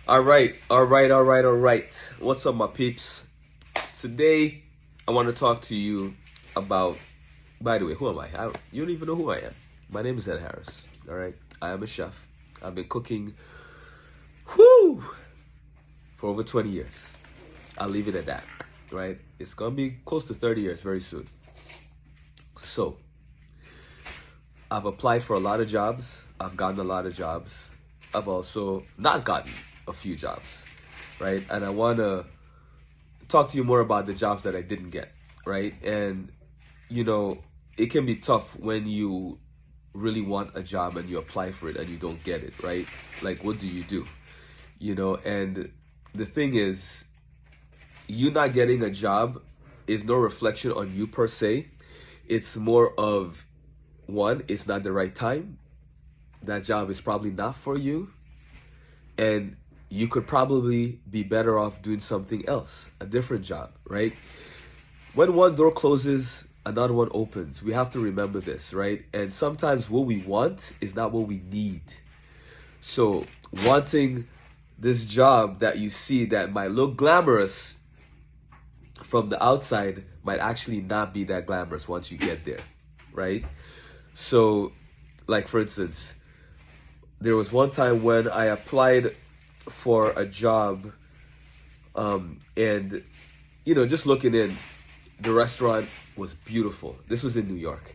All right. What's up, my peeps? Today, I want to talk to you about, by the way, who am I? You don't even know who I am. My name is Ed Harris, all right? I am a chef. I've been cooking, for over 20 years. I'll leave it at that, right? It's going to be close to 30 years very soon. So, I've applied for a lot of jobs. I've gotten a lot of jobs. I've also not gotten a few jobs, right? And I want to talk to you more about the jobs that I didn't get, right? And, it can be tough when you really want a job and you apply for it and you don't get it, right? Like, what do? And the thing is, you not getting a job is no reflection on you per se. It's more of, one, it's not the right time. That job is probably not for you. And you could probably be better off doing something else, a different job, right? When one door closes, another one opens. We have to remember this, right? And sometimes what we want is not what we need. So wanting this job that you see that might look glamorous from the outside might actually not be that glamorous once you get there, right? So, like for instance, there was one time when I applied for a job, and just looking in, the restaurant was beautiful. This was in New York.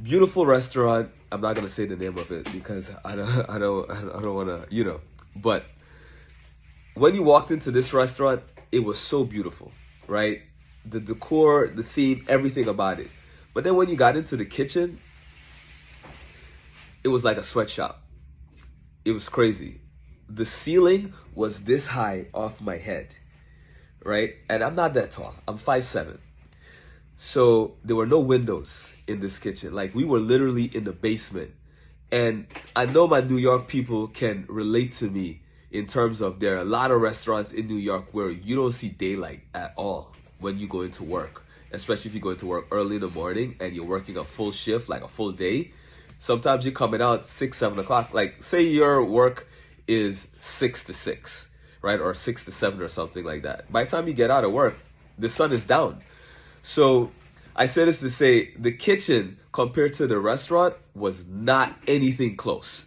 Beautiful restaurant. I'm not gonna say the name of it because I don't want to, But when you walked into this restaurant, it was so beautiful, right? The decor, the theme, everything about it. But then when you got into the kitchen, it was like a sweatshop. It was crazy. The ceiling was this high off my head, right? And I'm not that tall. I'm 5'7". So there were no windows in this kitchen. Like, we were literally in the basement. And I know my New York people can relate to me in terms of there are a lot of restaurants in New York where you don't see daylight at all when you go into work, especially if you go into work early in the morning and you're working a full shift, like a full day. Sometimes you're coming out 6, 7 o'clock. Like, say your work is 6 to 6, right? Or 6 to 7 or something like that. By the time you get out of work, the sun is down. So I say this to say the kitchen compared to the restaurant was not anything close,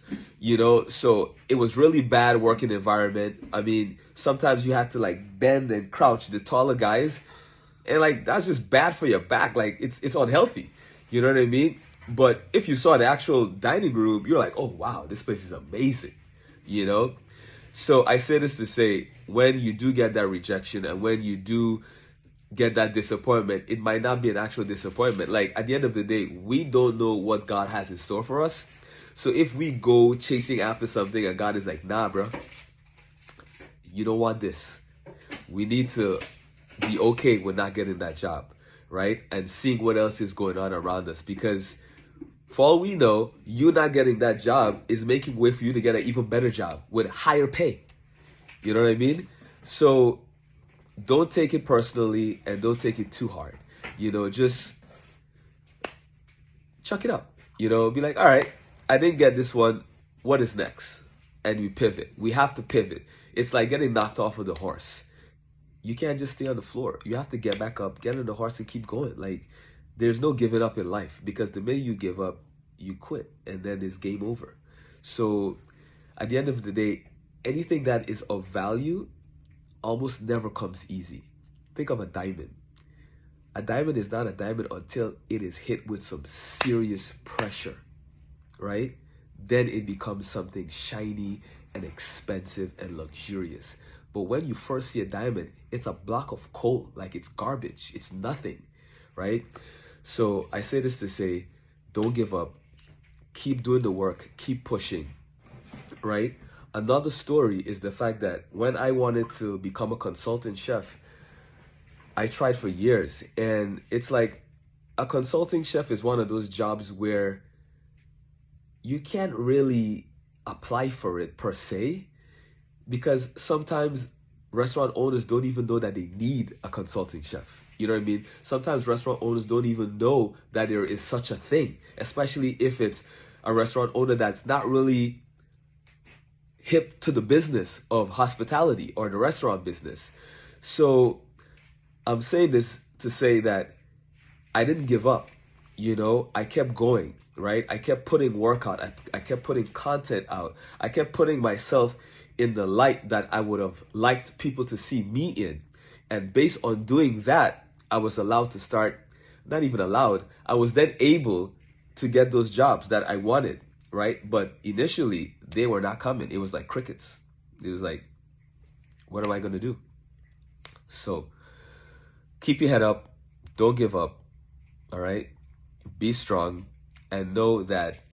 So it was really bad working environment. I mean, sometimes you have to like bend and crouch, the taller guys. And like, that's just bad for your back. Like, it's unhealthy. You know what I mean? But if you saw the actual dining room, you're like, oh, wow, this place is amazing, So I say this to say, when you do get that rejection and when you do get that disappointment, it might not be an actual disappointment. Like, at the end of the day, we don't know what God has in store for us. So if we go chasing after something and God is like, nah, bro, you don't want this. We need to be okay with not getting that job, right? And seeing what else is going on around us, because for all we know, you not getting that job is making way for you to get an even better job with higher pay. You know what I mean? So don't take it personally and don't take it too hard. Just chuck it up. Be like, all right, I didn't get this one. What is next? And we pivot. We have to pivot. It's like getting knocked off of the horse. You can't just stay on the floor. You have to get back up, get on the horse and keep going. Like, there's no giving up in life, because the minute you give up, you quit, and then it's game over. So at the end of the day, anything that is of value almost never comes easy. Think of a diamond. A diamond is not a diamond until it is hit with some serious pressure, right? Then it becomes something shiny and expensive and luxurious. But when you first see a diamond, it's a block of coal, like it's garbage. It's nothing, right? So I say this to say, don't give up. Keep doing the work. Keep pushing, right? Another story is the fact that when I wanted to become a consultant chef, I tried for years. And it's like, a consulting chef is one of those jobs where you can't really apply for it per se, because sometimes restaurant owners don't even know that they need a consulting chef. You know what I mean? Sometimes restaurant owners don't even know that there is such a thing, especially if it's a restaurant owner that's not really hip to the business of hospitality or the restaurant business. So I'm saying this to say that I didn't give up. I kept going, right? I kept putting work out. I kept putting content out. I kept putting myself in the light that I would have liked people to see me in. And based on doing that, I was allowed to start, not even allowed, I was then able to get those jobs that I wanted, right? But initially, they were not coming. It was like crickets. It was like, what am I going to do? So keep your head up. Don't give up. All right? Be strong and know that